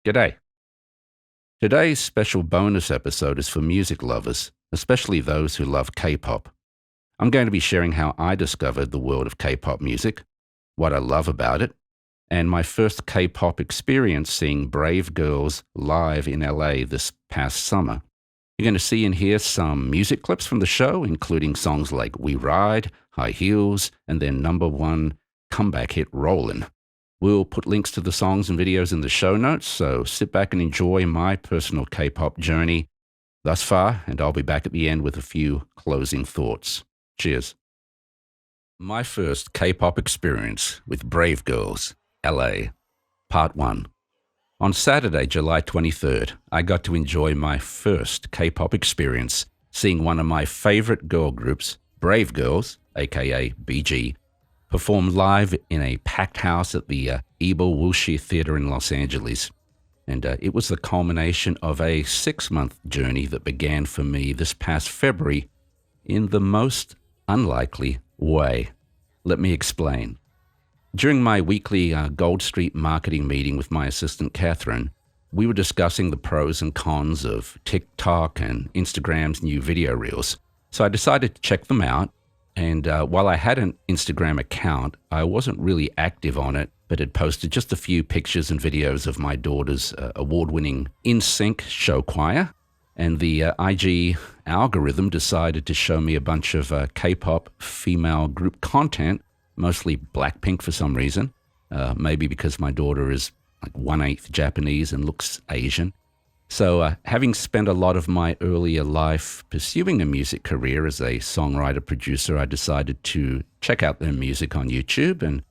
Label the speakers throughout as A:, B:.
A: G'day. Today's special bonus episode is for music lovers, especially those who love K-pop. I'm going to be sharing how I discovered the world of K-pop music, what I love about it, and my first K-pop experience seeing bravegirls live in LA this past summer. You're going to see and hear some music clips from the show, including songs like We Ride, High Heels, and their #1 comeback hit, Rollin. We'll put links to the songs and videos in the show notes, so sit back and enjoy my personal K-pop journey thus far, and I'll be back at the end with a few closing thoughts. Cheers. My first K-pop experience with bravegirls, LA, Part 1. On Saturday, July 23rd, I got to enjoy my first K-pop experience seeing one of my favorite girl groups, bravegirls, aka BG, performed live in a packed house at the Ebel Wuxi Theater in Los Angeles. And it was the culmination of a 6-month journey that began for me this past February in the most unlikely way. Let me explain. During my weekly Gold Street marketing meeting with my assistant Catherine, we were discussing the pros and cons of TikTok and Instagram's new video reels. So I decided to check them out. And while I had an Instagram account, I wasn't really active on it, but had posted just a few pictures and videos of my daughter's award-winning In-Sync show choir. And the IG algorithm decided to show me a bunch of K-pop female group content, mostly Blackpink for some reason, maybe because my daughter is like 1/8 Japanese and looks Asian. So having spent a lot of my earlier life pursuing a music career as a songwriter-producer, I decided to check out their music on YouTube and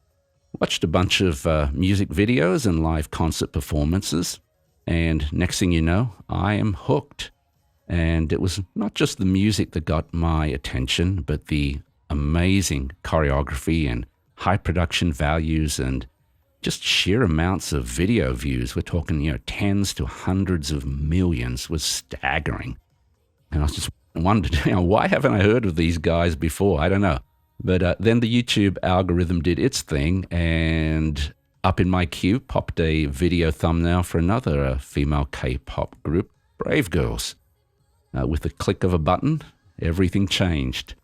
A: watched a bunch of music videos and live concert performances. And next thing you know, I am hooked. And it was not just the music that got my attention, but the amazing choreography and high production values and just sheer amounts of video views. We're talking, tens to hundreds of millions, was staggering. And I was just wondered, why haven't I heard of these guys before? I don't know. But then the YouTube algorithm did its thing, and up in my queue popped a video thumbnail for another female K-pop group, bravegirls. With the click of a button, everything changed.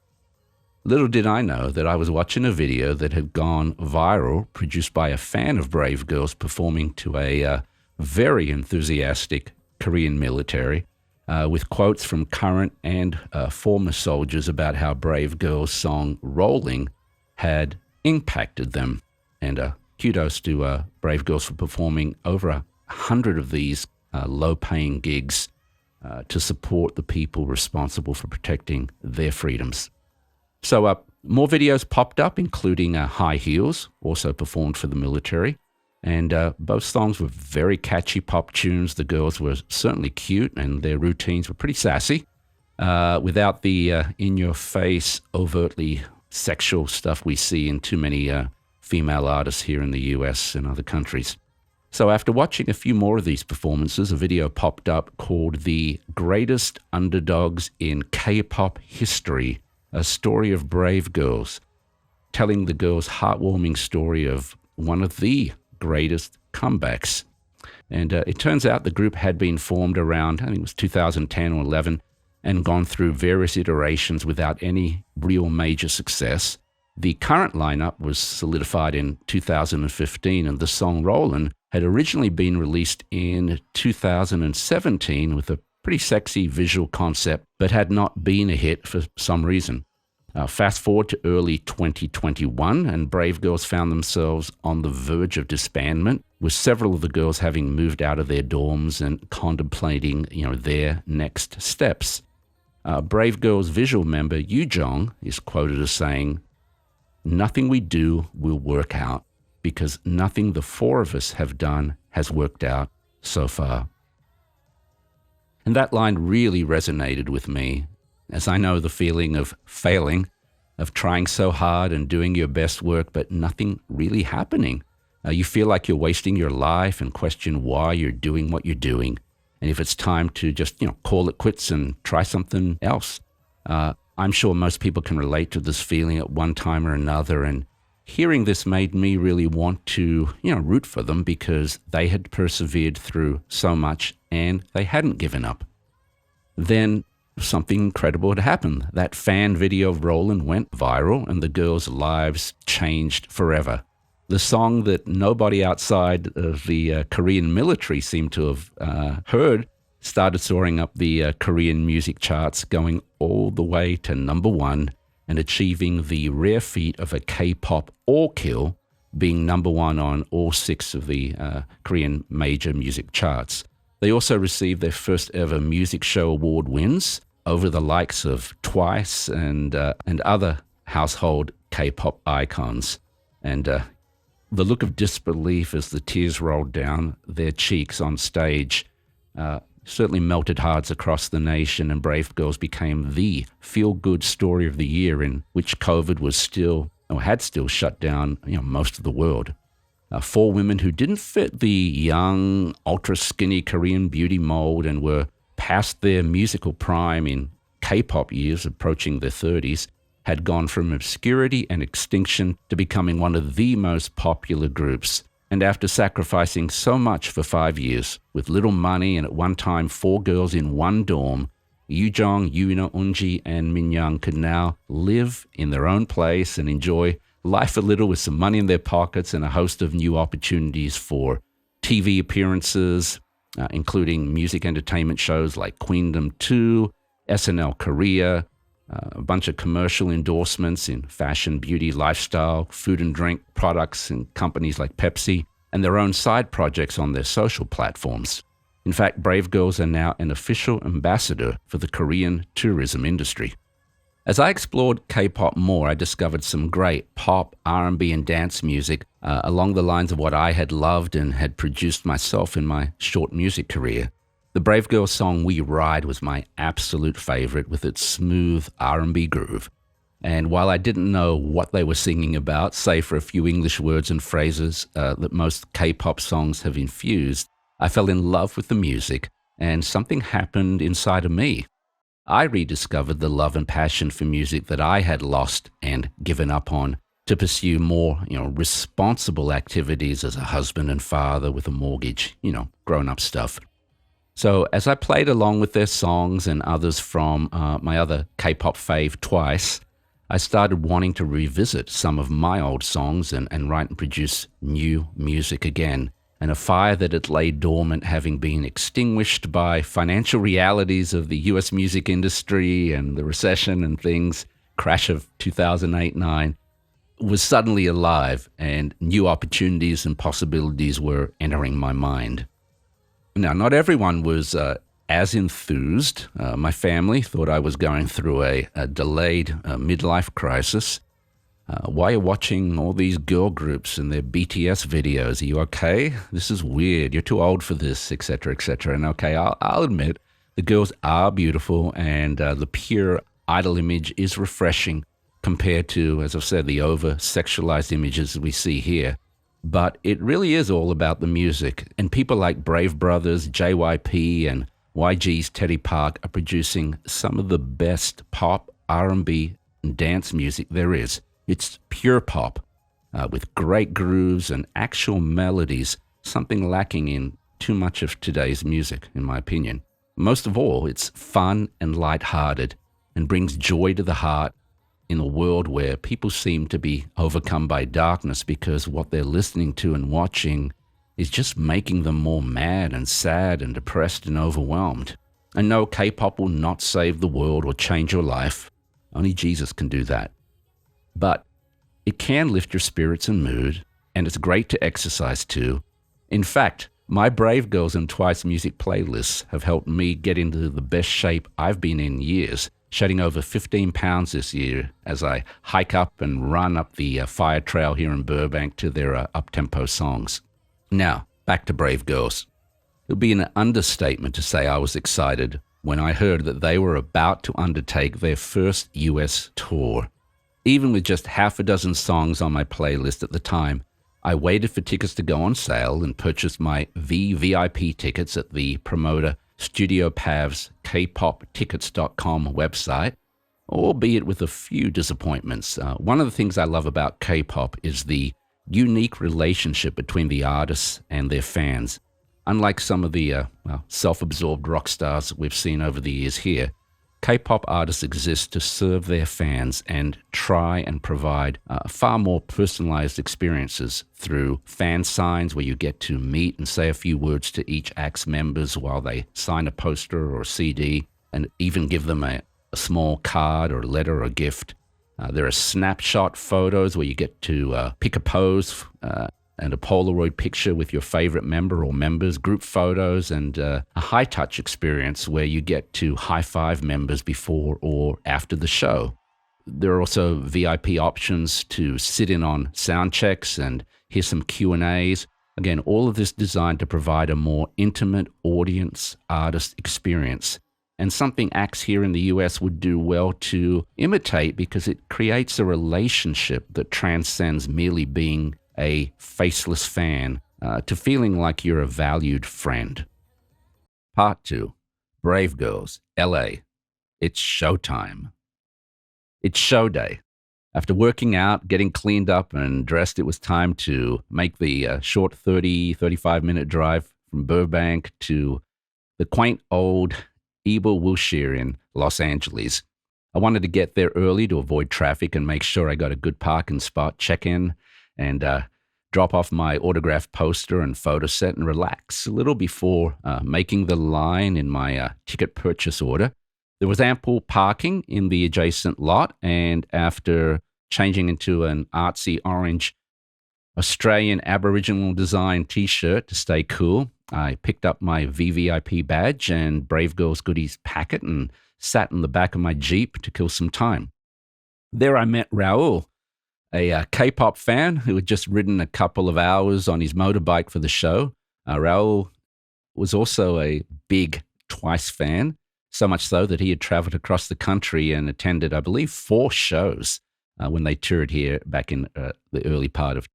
A: Little did I know that I was watching a video that had gone viral, produced by a fan of bravegirls performing to a very enthusiastic Korean military, with quotes from current and former soldiers about how bravegirls' song Rolling had impacted them. And kudos to bravegirls for performing over 100 of these low-paying gigs to support the people responsible for protecting their freedoms. So more videos popped up, including High Heels, also performed for the military. And both songs were very catchy pop tunes. The girls were certainly cute, and their routines were pretty sassy, without the in-your-face, overtly sexual stuff we see in too many female artists here in the US and other countries. So after watching a few more of these performances, a video popped up called The Greatest Underdogs in K-Pop History, a story of bravegirls, telling the girls' heartwarming story of one of the greatest comebacks. And it turns out the group had been formed around, I think it was 2010 or 11, and gone through various iterations without any real major success. The current lineup was solidified in 2015, and the song Rollin had originally been released in 2017 with a pretty sexy visual concept, but had not been a hit for some reason. Fast forward to early 2021, and bravegirls found themselves on the verge of disbandment, with several of the girls having moved out of their dorms and contemplating, their next steps. Bravegirls visual member Yujeong is quoted as saying, "Nothing we do will work out, because nothing the four of us have done has worked out so far." And that line really resonated with me, as I know the feeling of failing, of trying so hard and doing your best work, but nothing really happening. You feel like you're wasting your life and question why you're doing what you're doing. And if it's time to just, call it quits and try something else. I'm sure most people can relate to this feeling at one time or another. And hearing this made me really want to, root for them because they had persevered through so much and they hadn't given up. Then something incredible had happened. That fan video of Rollin went viral and the girls' lives changed forever. The song that nobody outside of the Korean military seemed to have heard started soaring up the Korean music charts, going all the way to #1 and achieving the rare feat of a K-pop all-kill, being #1 on all 6 of the Korean major music charts. They also received their first ever music show award wins over the likes of Twice and other household K-pop icons. And the look of disbelief as the tears rolled down their cheeks on stage certainly melted hearts across the nation, and Brave Girls became the feel-good story of the year, in which COVID was still, or had still shut down most of the world. 4 women who didn't fit the young, ultra-skinny Korean beauty mold and were past their musical prime in K-pop years, approaching their 30s, had gone from obscurity and extinction to becoming one of the most popular groups. And after sacrificing so much for 5 years, with little money and at one time 4 girls in one dorm, yujeong, Eunji, and Minyoung could now live in their own place and enjoy life a little with some money in their pockets and a host of new opportunities for TV appearances, including music entertainment shows like Queendom 2, SNL Korea, a bunch of commercial endorsements in fashion, beauty, lifestyle, food and drink products in companies like Pepsi, and their own side projects on their social platforms. In fact, Brave Girls are now an official ambassador for the Korean tourism industry. As I explored K-pop more, I discovered some great pop, R&B, and dance music along the lines of what I had loved and had produced myself in my short music career. The Brave Girls song We Ride was my absolute favorite, with its smooth R&B groove. And while I didn't know what they were singing about, save for a few English words and phrases that most K-pop songs have infused, I fell in love with the music, and something happened inside of me. I rediscovered the love and passion for music that I had lost and given up on to pursue more, responsible activities as a husband and father with a mortgage, grown-up stuff. So as I played along with their songs and others from my other K-pop fave, Twice, I started wanting to revisit some of my old songs and write and produce new music again. And a fire that had laid dormant, having been extinguished by financial realities of the US music industry and the recession and things, crash of 2008-9, was suddenly alive, and new opportunities and possibilities were entering my mind. Now, not everyone was as enthused. My family thought I was going through a delayed midlife crisis. Why are you watching all these girl groups and their BTS videos? Are you okay? This is weird. You're too old for this, etc., etc. And okay, I'll admit, the girls are beautiful, and the pure idol image is refreshing compared to, as I've said, the over-sexualized images we see here. But it really is all about the music, and people like Brave Brothers, JYP, and YG's Teddy Park are producing some of the best pop, R&B, and dance music there is. It's pure pop, with great grooves and actual melodies, something lacking in too much of today's music, in my opinion. Most of all, it's fun and lighthearted and brings joy to the heart in a world where people seem to be overcome by darkness because what they're listening to and watching is just making them more mad and sad and depressed and overwhelmed. And no, K-pop will not save the world or change your life. Only Jesus can do that. But it can lift your spirits and mood, and it's great to exercise too. In fact, my Brave Girls and Twice music playlists have helped me get into the best shape I've been in years, shedding over 15 pounds this year as I hike up and run up the fire trail here in Burbank to their up-tempo songs. Now, back to Brave Girls. It would be an understatement to say I was excited when I heard that they were about to undertake their first US tour. Even with just half a dozen songs on my playlist at the time, I waited for tickets to go on sale and purchased my VVIP tickets at the promoter Studio Pav's kpoptickets.com website. albeit with a few disappointments. One of the things I love about K-pop is the unique relationship between the artists and their fans. Unlike some of the self-absorbed rock stars that we've seen over the years here, K-pop artists exist to serve their fans and try and provide far more personalized experiences through fan signs where you get to meet and say a few words to each act's members while they sign a poster or a CD, and even give them a small card or a letter or a gift. There are snapshot photos where you get to pick a pose and a Polaroid picture with your favorite member or members, group photos, and a high-touch experience where you get to high-five members before or after the show. There are also VIP options to sit in on sound checks and hear some Q&As. Again, all of this designed to provide a more intimate audience-artist experience, and something acts here in the US would do well to imitate because it creates a relationship that transcends merely being a faceless fan to feeling like you're a valued friend. Part 2. bravegirls, LA. It's showtime. It's show day. After working out, getting cleaned up and dressed, it was time to make the short 35-minute drive from Burbank to the quaint old Eagle Wilshire in Los Angeles. I wanted to get there early to avoid traffic and make sure I got a good parking spot, check in, and drop off my autographed poster and photo set and relax a little before making the line in my ticket purchase order. There was ample parking in the adjacent lot, and after changing into an artsy orange Australian Aboriginal design t-shirt to stay cool, I picked up my VVIP badge and Brave Girls goodies packet and sat in the back of my Jeep to kill some time. There I met Raul, a K-pop fan who had just ridden a couple of hours on his motorbike for the show. Raul was also a big Twice fan, so much so that he had traveled across the country and attended, I believe, 4 shows when they toured here back in the early part of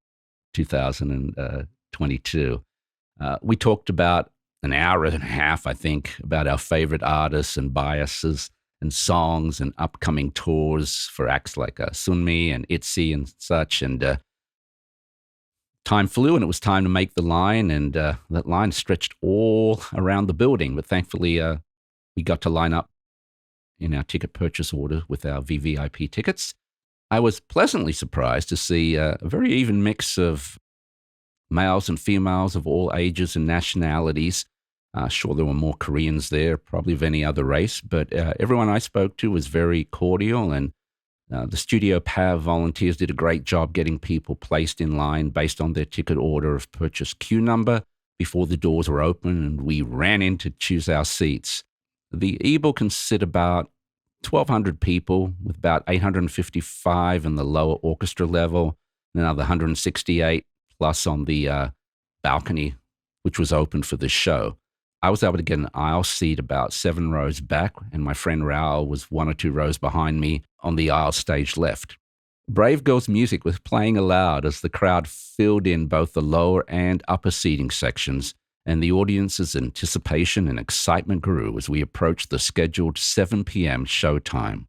A: 2022. We talked about an hour and a half, I think, about our favorite artists and biases and songs and upcoming tours for acts like Sunmi and ITZY and such. And time flew, and it was time to make the line, and that line stretched all around the building. But thankfully, we got to line up in our ticket purchase order with our VVIP tickets. I was pleasantly surprised to see a very even mix of males and females of all ages and nationalities. Sure, there were more Koreans there, probably of any other race, but everyone I spoke to was very cordial, and the Studio PAV volunteers did a great job getting people placed in line based on their ticket order of purchase queue number before the doors were open, and we ran in to choose our seats. The EBL can sit about 1,200 people, with about 855 in the lower orchestra level, and another 168 plus on the balcony, which was open for the show. I was able to get an aisle seat about 7 rows back, and my friend Raul was 1 or 2 rows behind me on the aisle stage left. Brave Girls music was playing aloud as the crowd filled in both the lower and upper seating sections, and the audience's anticipation and excitement grew as we approached the scheduled 7 p.m. show time.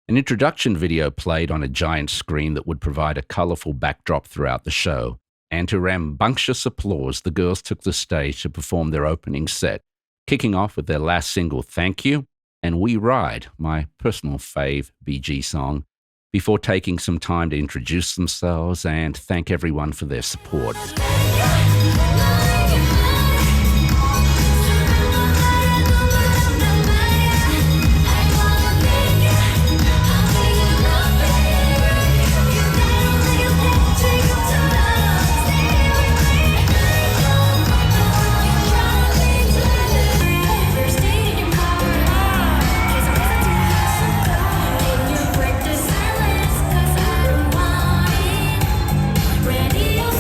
A: An introduction video played on a giant screen that would provide a colorful backdrop throughout the show, and to rambunctious applause, the girls took the stage to perform their opening set, kicking off with their last single, Thank You, and We Ride, my personal fave BG song, before taking some time to introduce themselves and thank everyone for their support.
B: Radio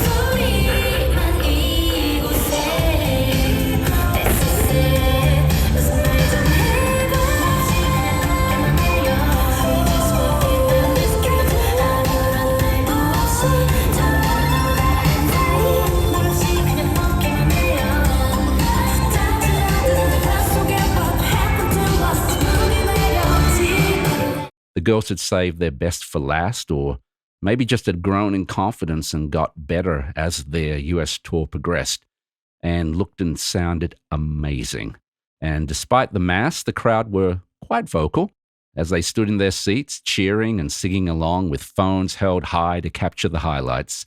A: The girls had saved their best for last, or maybe just had grown in confidence and got better as their US tour progressed, and looked and sounded amazing. And despite the mass, the crowd were quite vocal as they stood in their seats, cheering and singing along with phones held high to capture the highlights.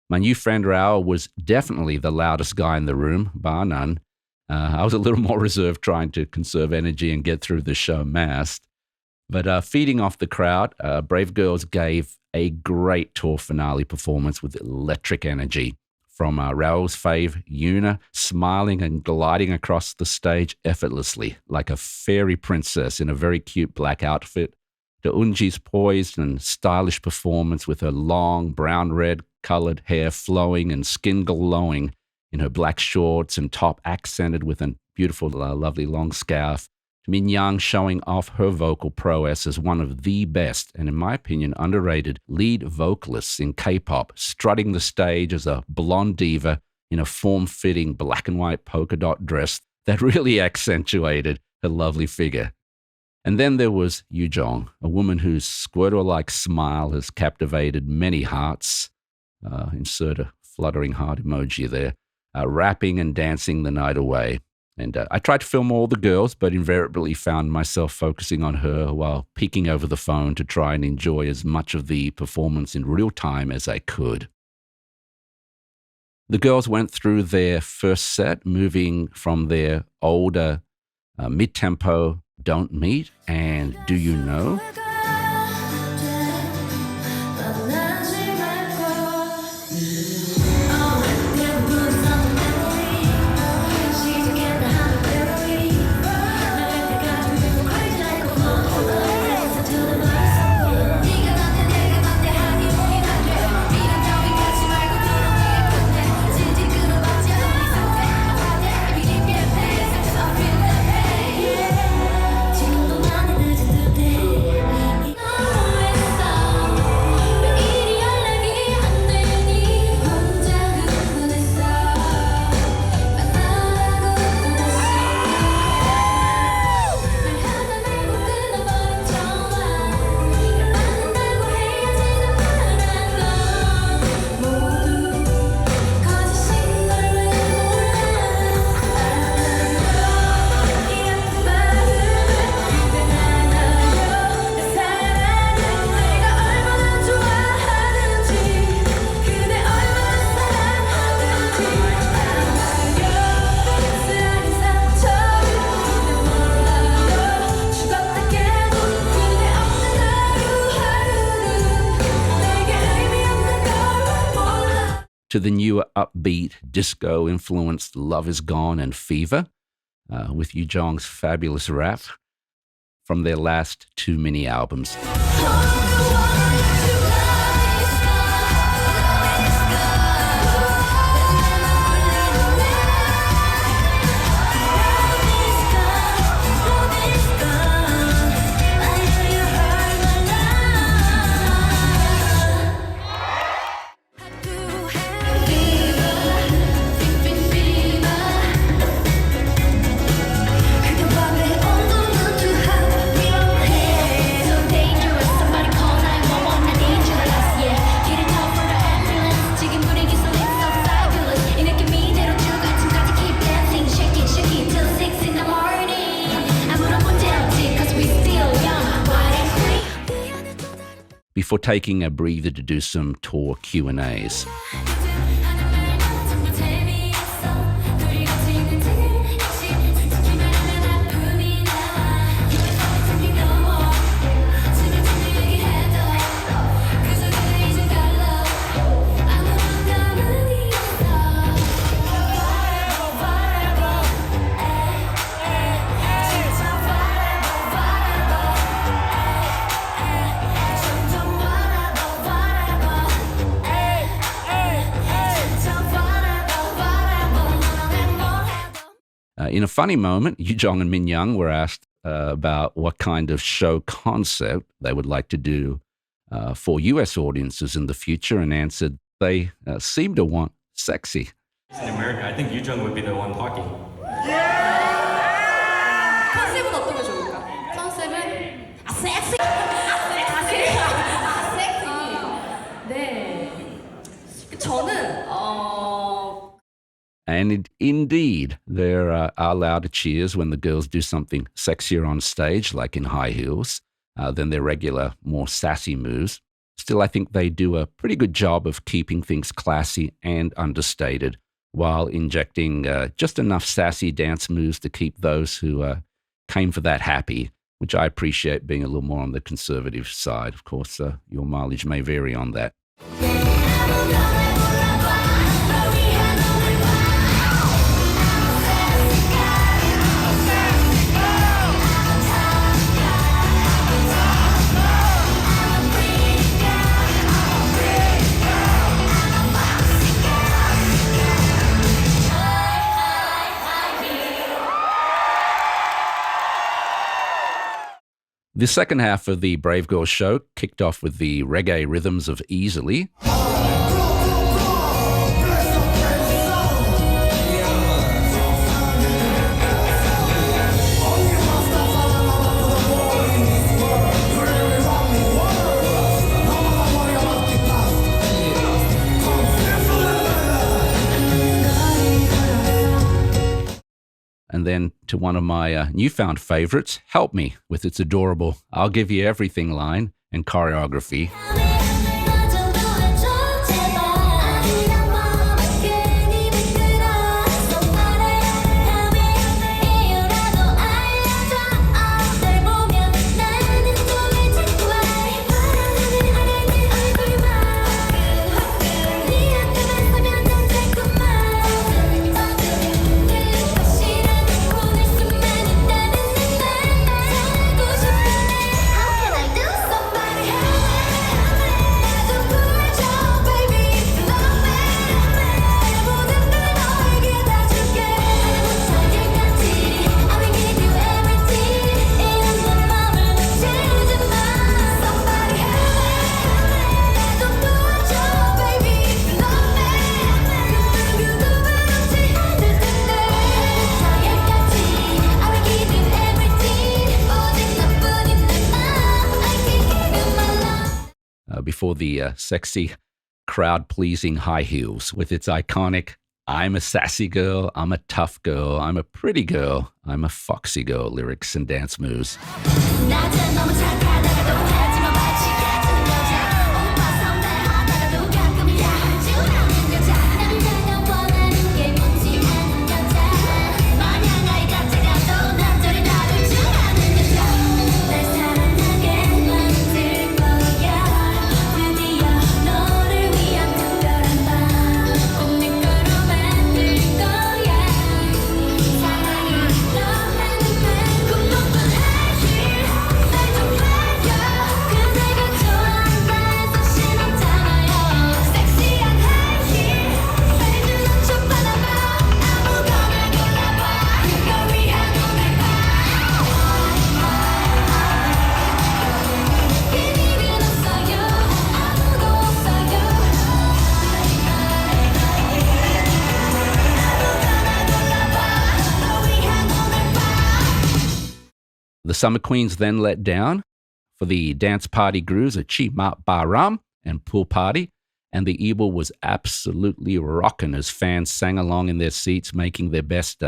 A: My new friend Rao was definitely the loudest guy in the room, bar none. I was a little more reserved, trying to conserve energy and get through the show massed. But feeding off the crowd, bravegirls gave a great tour finale performance with electric energy. From Rao's fave, Yuna, smiling and gliding across the stage effortlessly, like a fairy princess in a very cute black outfit, to Eunji's poised and stylish performance with her long brown-red colored hair flowing and skin glowing in her black shorts and top accented with a beautiful, lovely long scarf, to Minyoung showing off her vocal prowess as one of the best, and in my opinion, underrated lead vocalists in K-pop, strutting the stage as a blonde diva in a form-fitting black and white polka dot dress that really accentuated her lovely figure. And then there was Yujeong, a woman whose squirtle-like smile has captivated many hearts. Insert a fluttering heart emoji there. Rapping and dancing the night away. And I tried to film all the girls, but invariably found myself focusing on her while peeking over the phone to try and enjoy as much of the performance in real time as I could. The girls went through their first set, moving from their older mid-tempo Don't Meet and Do You Know? To the newer upbeat, disco-influenced Love Is Gone and Fever, with Yujeong's fabulous rap from their last two mini albums. Before taking a breather to do some tour Q&As. In a funny moment, Yujeong and Minyoung were asked about what kind of show concept they would like to do for US audiences in the future, and answered they seem to want sexy.
B: In America, I think Yujeong would be the one talking.
C: 컨셉은 어떤 게 좋을까? 컨셉은 섹시!
A: And indeed, there are louder cheers when the girls do something sexier on stage, like in high heels, than their regular, more sassy moves. Still, I think they do a pretty good job of keeping things classy and understated while injecting just enough sassy dance moves to keep those who came for that happy, which I appreciate being a little more on the conservative side. Of course, your mileage may vary on that. The second half of the Brave Girls show kicked off with the reggae rhythms of Easily. And then to one of my newfound favorites, Help Me, with its adorable I'll Give You Everything line and choreography. Before the sexy, crowd-pleasing high heels with its iconic, I'm a sassy girl, I'm a tough girl, I'm a pretty girl, I'm a foxy girl lyrics and dance moves. The Summer Queens then let down for the dance party grooves of Chi Ma Ba Ram and Pool Party, and the Evil was absolutely rocking as fans sang along in their seats, making their best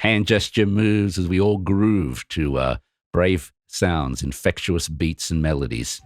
A: hand gesture moves as we all grooved to brave sounds, infectious beats and melodies.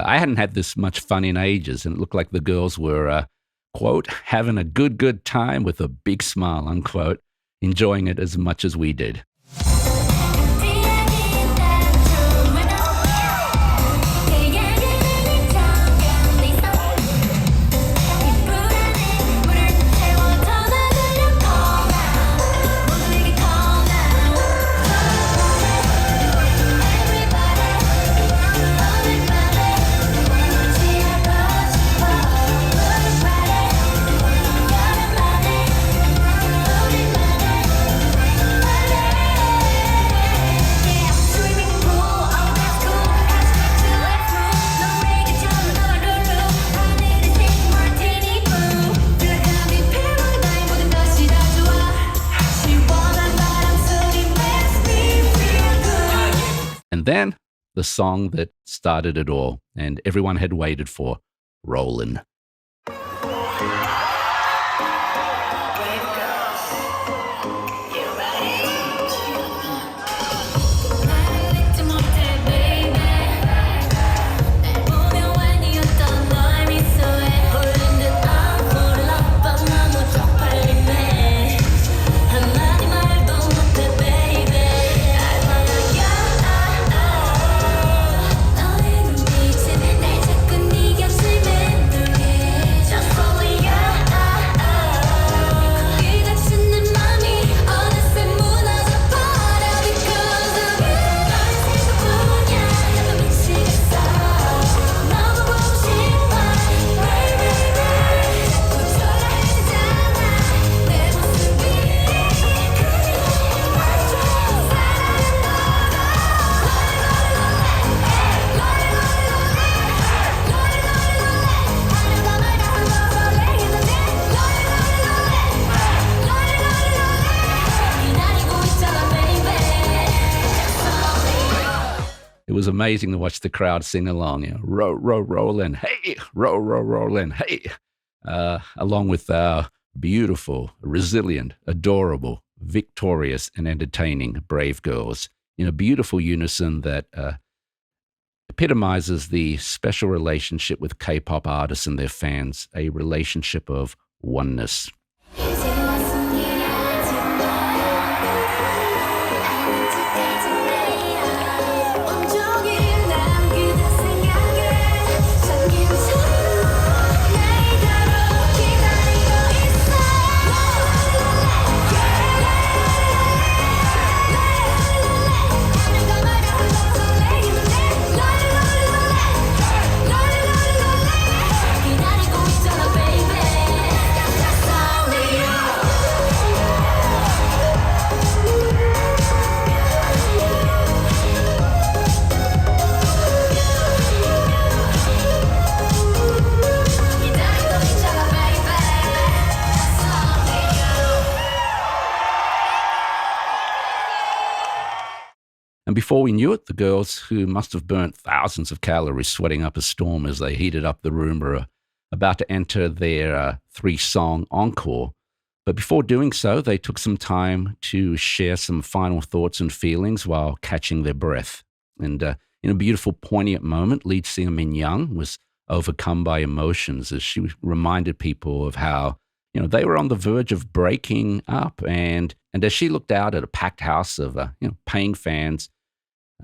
A: I hadn't had this much fun in ages, and it looked like the girls were, quote, having a good time with a big smile, unquote, enjoying it as much as we did. And then the song that started it all, and everyone had waited for, Rollin. It was amazing to watch the crowd sing along, rollin', hey, rollin', hey, along with our beautiful, resilient, adorable, victorious, and entertaining brave girls in a beautiful unison that epitomizes the special relationship with K-pop artists and their fans, a relationship of oneness. And before we knew it, the girls, who must have burnt thousands of calories sweating up a storm as they heated up the room, were about to enter their 3-song encore. But before doing so, they took some time to share some final thoughts and feelings while catching their breath. And in a beautiful, poignant moment, lead singer Minyoung was overcome by emotions as she reminded people of how, they were on the verge of breaking up. And as she looked out at a packed house of, paying fans,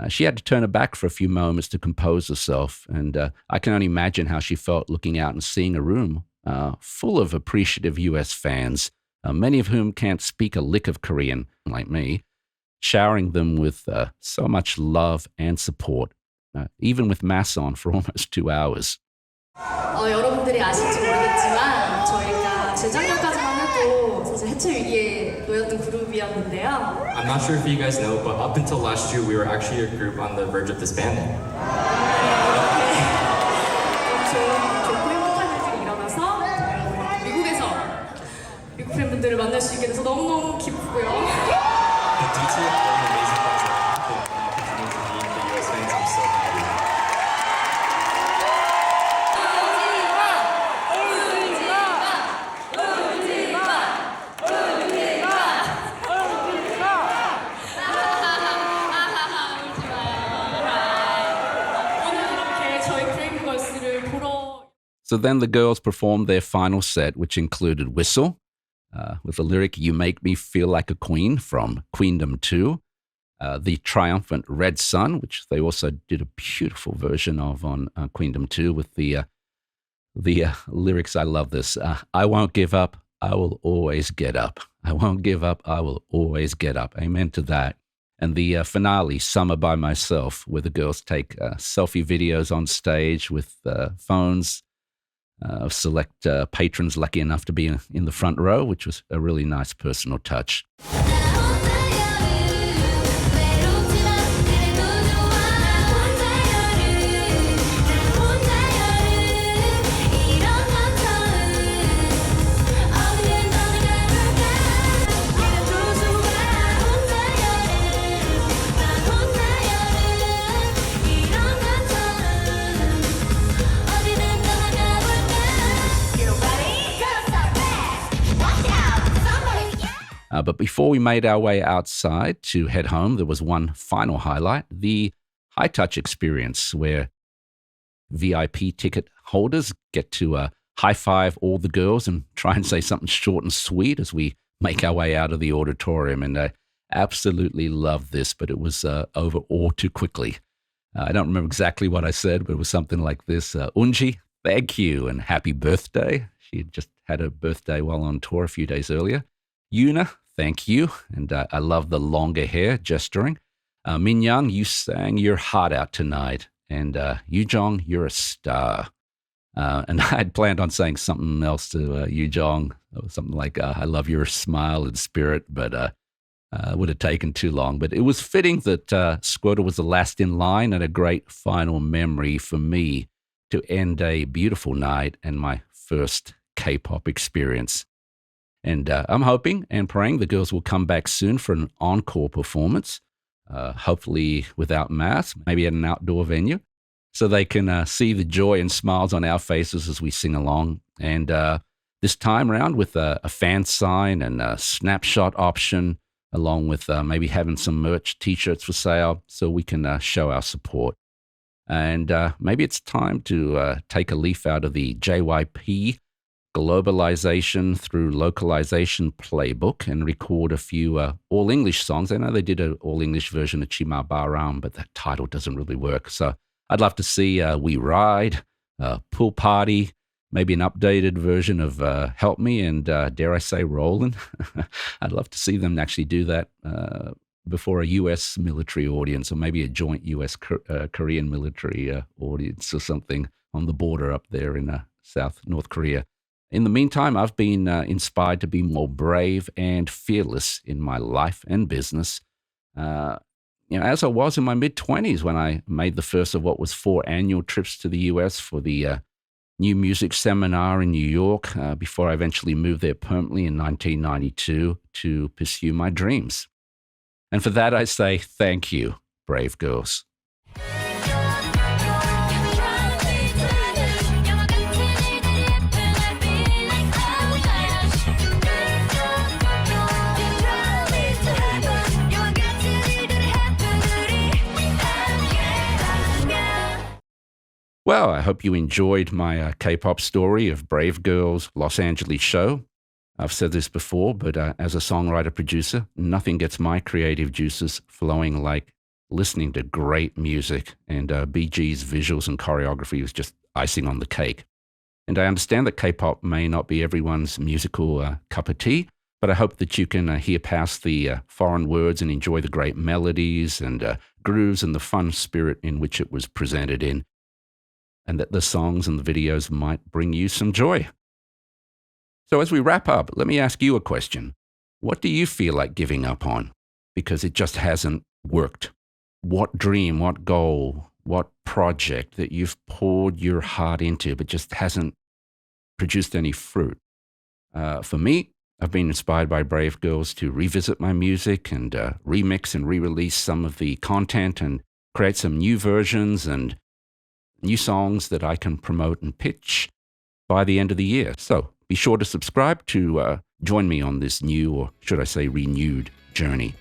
A: she had to turn her back for a few moments to compose herself. And I can only imagine how she felt looking out and seeing a room full of appreciative US fans, many of whom can't speak a lick of Korean, like me, showering them with so much love and support, even with masks on for almost 2 hours.
C: 여러분들이 아실지 모르겠지만 저희가 재작년까지만 해도 사실 해체 위기에 놓였던 그룹이었는데요.
B: I'm not sure if you guys know, but up until last year, we were actually a group on the verge of disbanding.
C: 좋고 행복한 일들이 일어나서 미국 팬분들을 만날 수 있게 돼서 너무너무 기쁘고요.
B: But due to all the amazing things that happened, continuing to meet the US fans, I'm so happy.
A: So then the girls performed their final set, which included Whistle, with the lyric, You Make Me Feel Like a Queen from Queendom 2, the triumphant Red Sun, which they also did a beautiful version of on Queendom 2 with the lyrics. I love this. I won't give up. I will always get up. I won't give up. I will always get up. Amen to that. And the finale, Summer by Myself, where the girls take selfie videos on stage with phones of select patrons lucky enough to be in the front row, which was a really nice personal touch. But before we made our way outside to head home, there was one final highlight, the high touch experience, where VIP ticket holders get to high five all the girls and try and say something short and sweet as we make our way out of the auditorium. And I absolutely loved this, but it was over all too quickly. I don't remember exactly what I said, but it was something like this. Eunji, thank you and happy birthday. She had just had her birthday while on tour a few days earlier. Yuna, thank you. And I love the longer hair gesturing. Minyoung, you sang your heart out tonight. And Yujeong, you're a star. And I had planned on saying something else to Yujeong, something like, I love your smile and spirit, but it would have taken too long. But it was fitting that Squirtle was the last in line and a great final memory for me to end a beautiful night and my first K-pop experience. And I'm hoping and praying the girls will come back soon for an encore performance, hopefully without masks, maybe at an outdoor venue, so they can see the joy and smiles on our faces as we sing along. And this time around with a fan sign and a snapshot option, along with maybe having some merch, T-shirts for sale, so we can show our support. And maybe it's time to take a leaf out of the JYP globalization through localization playbook and record a few all-English songs. I know they did an all-English version of Chima Baram, but that title doesn't really work. So I'd love to see We Ride, Pool Party, maybe an updated version of Help Me, and dare I say Rollin. I'd love to see them actually do that before a U.S. military audience, or maybe a joint U.S.-Korean military audience or something on the border up there in North Korea. In the meantime, I've been inspired to be more brave and fearless in my life and business. As I was in my mid-20s when I made the first of what was 4 annual trips to the U.S. for the New Music Seminar in New York, before I eventually moved there permanently in 1992 to pursue my dreams. And for that, I say thank you, brave girls. Well, I hope you enjoyed my K-pop story of Brave Girls Los Angeles show. I've said this before, but as a songwriter-producer, nothing gets my creative juices flowing like listening to great music, and BG's visuals and choreography was just icing on the cake. And I understand that K-pop may not be everyone's musical cup of tea, but I hope that you can hear past the foreign words and enjoy the great melodies and grooves and the fun spirit in which it was presented in, and that the songs and the videos might bring you some joy. So as we wrap up, let me ask you a question. What do you feel like giving up on because it just hasn't worked? What dream, what goal, what project that you've poured your heart into but just hasn't produced any fruit? For me, I've been inspired by Brave Girls to revisit my music and remix and re-release some of the content and create some new versions and new songs that I can promote and pitch by the end of the year. So be sure to subscribe to join me on this new, or should I say renewed, journey.